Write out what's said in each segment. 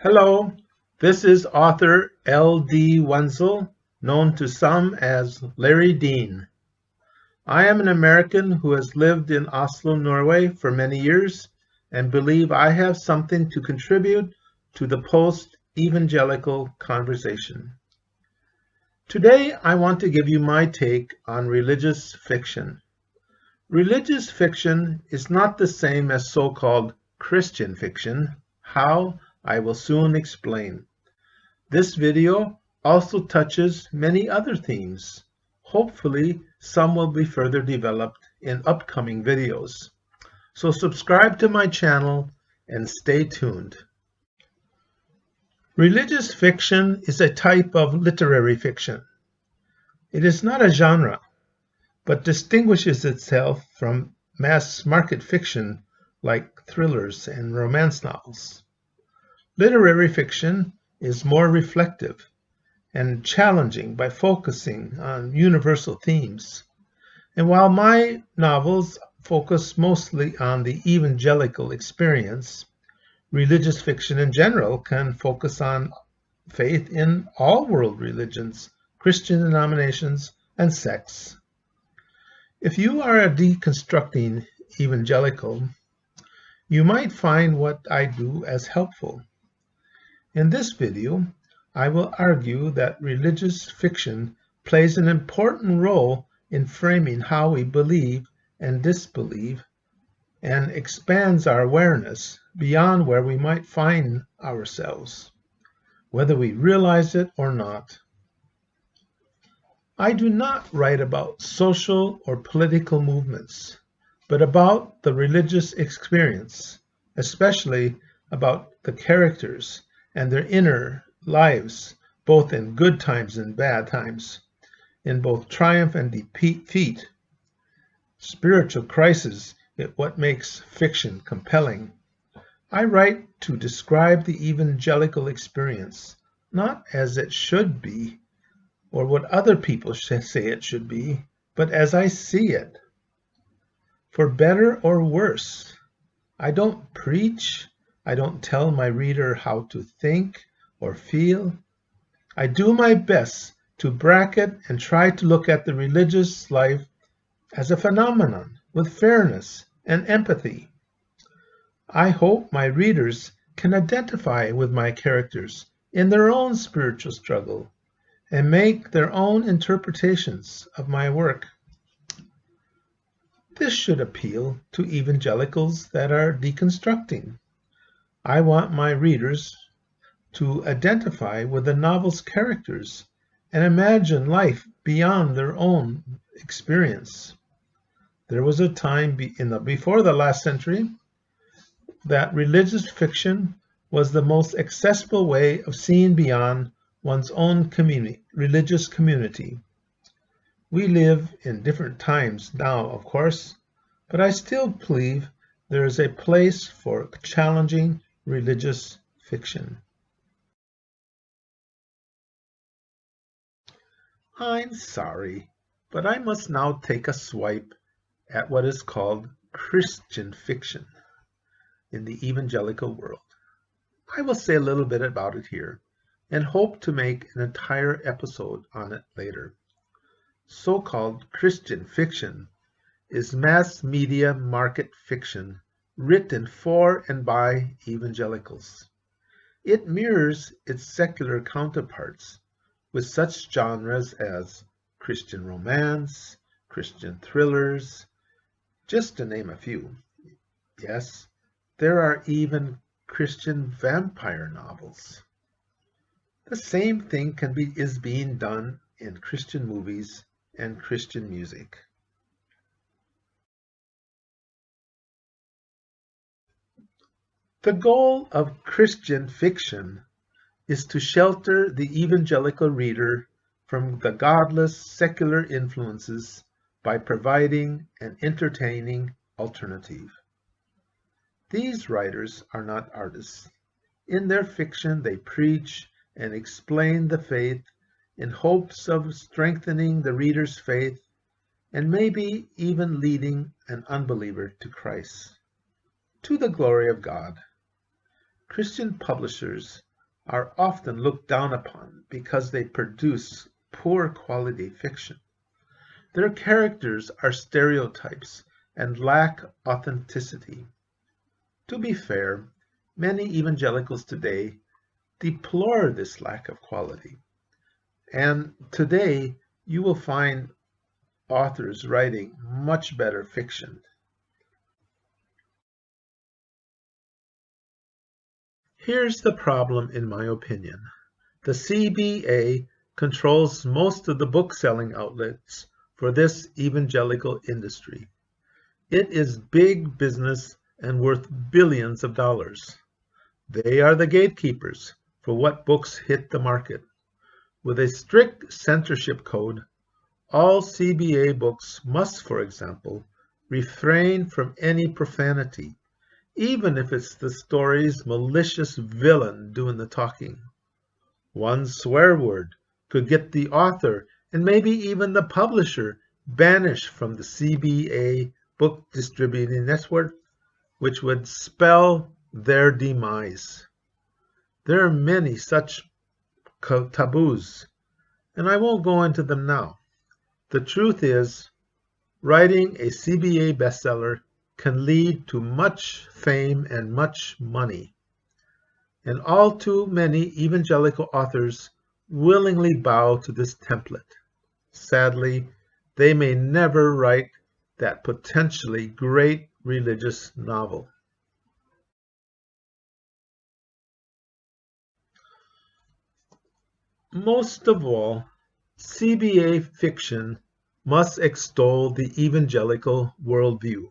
Hello, this is author L.D. Wenzel, known to some as Larry Dean. I am an American who has lived in Oslo, Norway for many years and believe I have something to contribute to the post-evangelical conversation. Today I want to give you my take on religious fiction. Religious fiction is not the same as so-called Christian fiction. How? I will soon explain. This video also touches many other themes. Hopefully, some will be further developed in upcoming videos. So subscribe to my channel and stay tuned. Religious fiction is a type of literary fiction. It is not a genre, but distinguishes itself from mass market fiction like thrillers and romance novels. Literary fiction is more reflective and challenging by focusing on universal themes. And while my novels focus mostly on the evangelical experience, religious fiction in general can focus on faith in all world religions, Christian denominations, and sects. If you are a deconstructing evangelical, you might find what I do as helpful. In this video, I will argue that religious fiction plays an important role in framing how we believe and disbelieve and expands our awareness beyond where we might find ourselves, whether we realize it or not. I do not write about social or political movements, but about the religious experience, especially about the characters and their inner lives, both in good times and bad times, in both triumph and defeat. Spiritual crisis is what makes fiction compelling. I write to describe the evangelical experience, not as it should be, or what other people say it should be, but as I see it. For better or worse, I don't preach, I don't tell my reader how to think or feel. I do my best to bracket and try to look at the religious life as a phenomenon with fairness and empathy. I hope my readers can identify with my characters in their own spiritual struggle and make their own interpretations of my work. This should appeal to evangelicals that are deconstructing. I want my readers to identify with the novel's characters and imagine life beyond their own experience. There was a time before the last century that religious fiction was the most accessible way of seeing beyond one's own religious community. We live in different times now, of course, but I still believe there is a place for challenging religious fiction. I'm sorry, but I must now take a swipe at what is called Christian fiction in the evangelical world. I will say a little bit about it here and hope to make an entire episode on it later. So-called Christian fiction is mass media market fiction written for and by evangelicals. It mirrors its secular counterparts with such genres as Christian romance, Christian thrillers, just to name a few. Yes, there are even Christian vampire novels. The same thing is being done in Christian movies and Christian music. The goal of Christian fiction is to shelter the evangelical reader from the godless secular influences by providing an entertaining alternative. These writers are not artists. In their fiction, they preach and explain the faith in hopes of strengthening the reader's faith and maybe even leading an unbeliever to Christ. To the glory of God. Christian publishers are often looked down upon because they produce poor quality fiction. Their characters are stereotypes and lack authenticity. To be fair, many evangelicals today deplore this lack of quality. And today, you will find authors writing much better fiction. Here's the problem, in my opinion. The CBA controls most of the book-selling outlets for this evangelical industry. It is big business and worth billions of dollars. They are the gatekeepers for what books hit the market. With a strict censorship code, all CBA books must, for example, refrain from any profanity, even if it's the story's malicious villain doing the talking. One swear word could get the author and maybe even the publisher banished from the CBA book distributing network, which would spell their demise. There are many such taboos, and I won't go into them now. The truth is, writing a CBA bestseller can lead to much fame and much money. And all too many evangelical authors willingly bow to this template. Sadly, they may never write that potentially great religious novel. Most of all, CBA fiction must extol the evangelical worldview.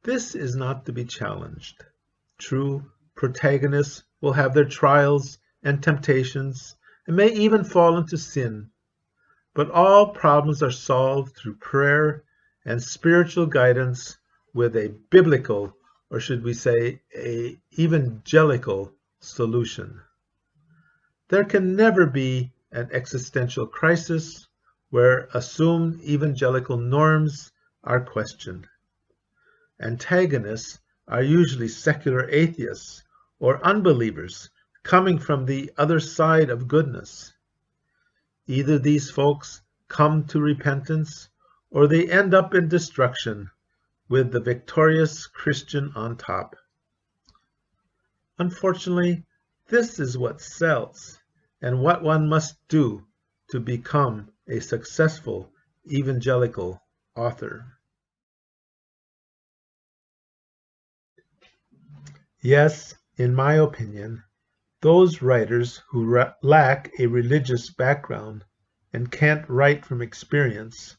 This is not to be challenged. True, protagonists will have their trials and temptations and may even fall into sin, but all problems are solved through prayer and spiritual guidance with a biblical, or should we say, a evangelical solution. There can never be an existential crisis where assumed evangelical norms are questioned. Antagonists are usually secular atheists or unbelievers coming from the other side of goodness. Either these folks come to repentance or they end up in destruction with the victorious Christian on top. Unfortunately, this is what sells and what one must do to become a successful evangelical author. Yes, in my opinion, those writers who lack a religious background and can't write from experience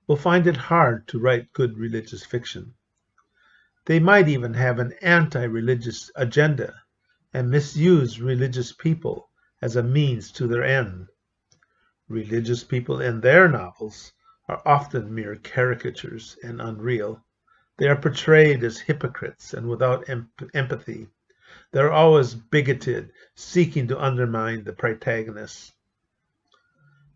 will find it hard to write good religious fiction. They might even have an anti-religious agenda and misuse religious people as a means to their end. Religious people in their novels are often mere caricatures and unreal. They are portrayed as hypocrites and without empathy. They're always bigoted, seeking to undermine the protagonist.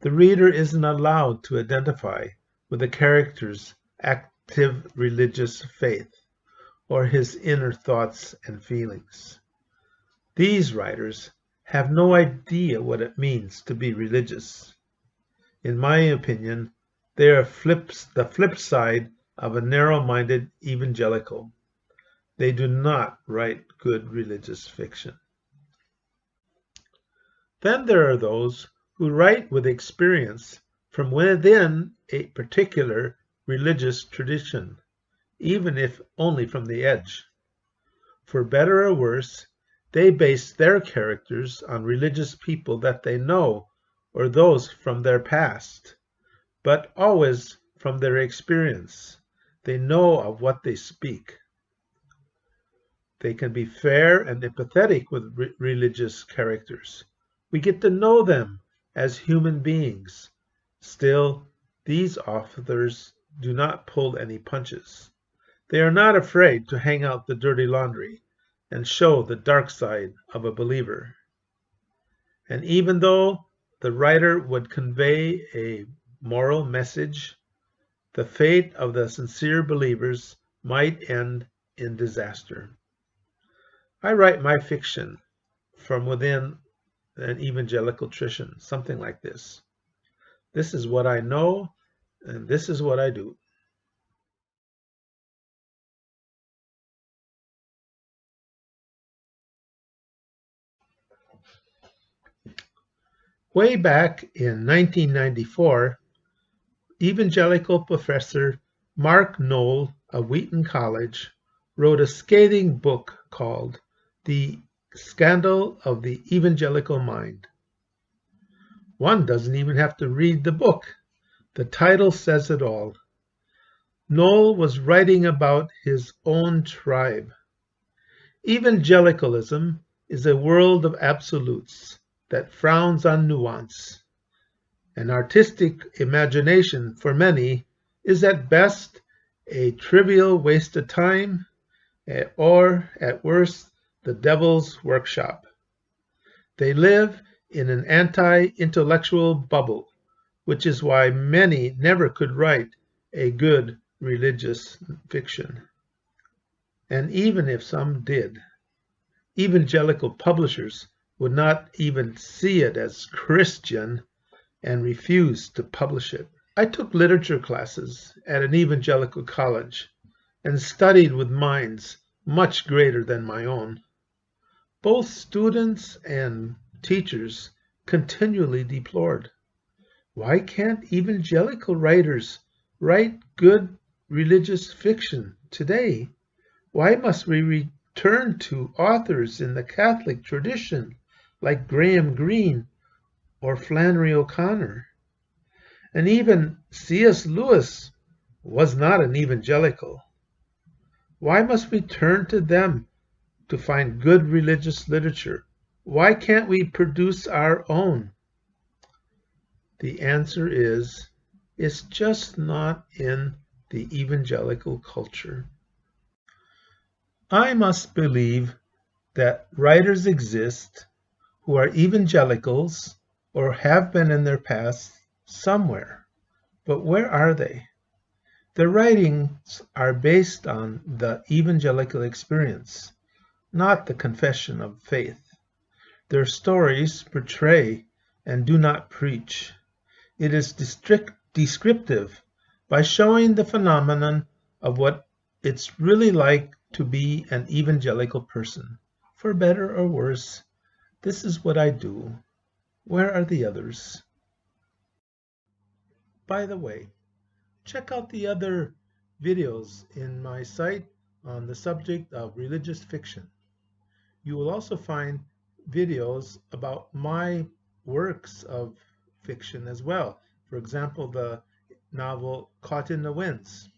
The reader isn't allowed to identify with the character's active religious faith or his inner thoughts and feelings. These writers have no idea what it means to be religious. In my opinion, they are the flip side of a narrow-minded evangelical. They do not write good religious fiction. Then there are those who write with experience from within a particular religious tradition, even if only from the edge. For better or worse, they base their characters on religious people that they know or those from their past, but always from their experience. They know of what they speak. They can be fair and empathetic with religious characters. We get to know them as human beings. Still, these authors do not pull any punches. They are not afraid to hang out the dirty laundry and show the dark side of a believer. And even though the writer would convey a moral message, the fate of the sincere believers might end in disaster. I write my fiction from within an evangelical tradition, something like this. This is what I know, and this is what I do. Way back in 1994, Evangelical professor Mark Knoll of Wheaton College wrote a scathing book called The Scandal of the Evangelical Mind. One doesn't even have to read the book. The title says it all. Knoll was writing about his own tribe. Evangelicalism is a world of absolutes that frowns on nuance. An artistic imagination, for many, is at best a trivial waste of time, or at worst, the devil's workshop. They live in an anti-intellectual bubble, which is why many never could write a good religious fiction. And even if some did, evangelical publishers would not even see it as Christian and refuse to publish it. I took literature classes at an evangelical college and studied with minds much greater than my own. Both students and teachers continually deplored, why can't evangelical writers write good religious fiction today? Why must we return to authors in the Catholic tradition like Graham Greene or Flannery O'Connor? And even C.S. Lewis was not an evangelical. Why must we turn to them to find good religious literature? Why can't we produce our own? The answer is, it's just not in the evangelical culture. I must believe that writers exist who are evangelicals or have been in their past somewhere. But where are they? Their writings are based on the evangelical experience, not the confession of faith. Their stories portray and do not preach. It is descriptive by showing the phenomenon of what it's really like to be an evangelical person. For better or worse, this is what I do. Where are the others? By the way, check out the other videos in my site on the subject of religious fiction. You will also find videos about my works of fiction as well. For example, the novel Caught in the Winds.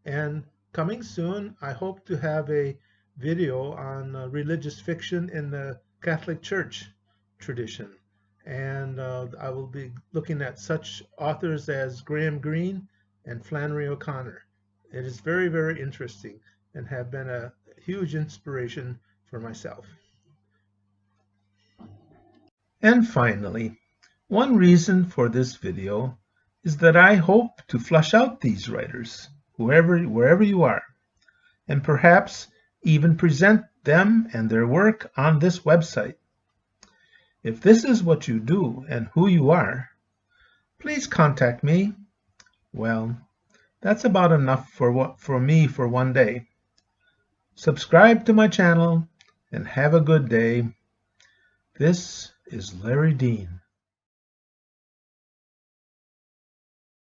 And coming soon, I hope to have a video on religious fiction in the Catholic Church tradition. And I will be looking at such authors as Graham Greene and Flannery O'Connor. It is very, very interesting and have been a huge inspiration for myself. And finally, one reason for this video is that I hope to flush out these writers, wherever you are, and perhaps even present them and their work on this website. If this is what you do and who you are, please contact me. Well, that's about enough for me for one day. Subscribe to my channel and have a good day. This is Larry Dean.